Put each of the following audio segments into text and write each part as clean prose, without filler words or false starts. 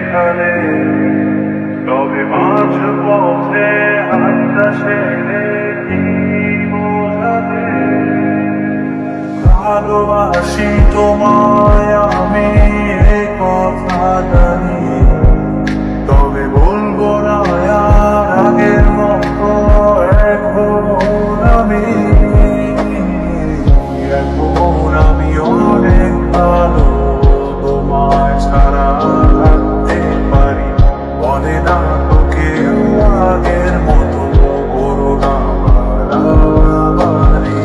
সেখানে, তবে মাঝ পথে হাতটা ছেড়ে কি বোঝাবে? ভালোবাসি তোমায় আমি, এ কথা জানি, তবে বলবো না আর আগের মতো এখন আমি অনেক ভালো, তোমায় ছাড়া থাকতে পারি। বলে না তোকে আগের মতো করোনা বাড়াবাড়ি।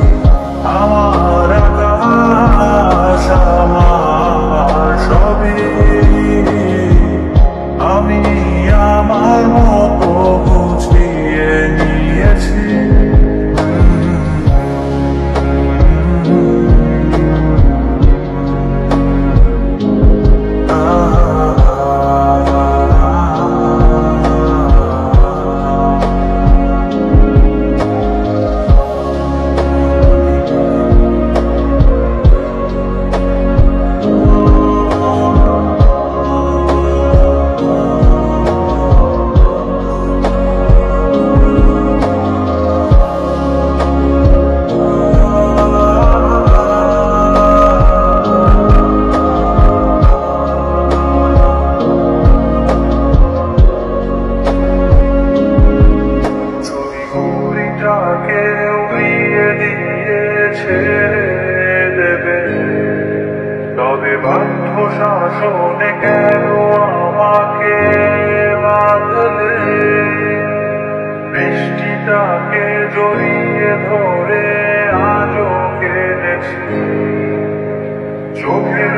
আমার আকাশ আমার সবই, আমি আমার মতো গুছিয়ে নিয়েছি। উড়িয়ে দিয়ে ছেড়ে দেবে, তবে বাধ্য শাসনে কেন আমাকে বাঁধলে? বৃষ্টিটাকে জড়িয়ে ধরে আজও কেঁদেছি, চোখের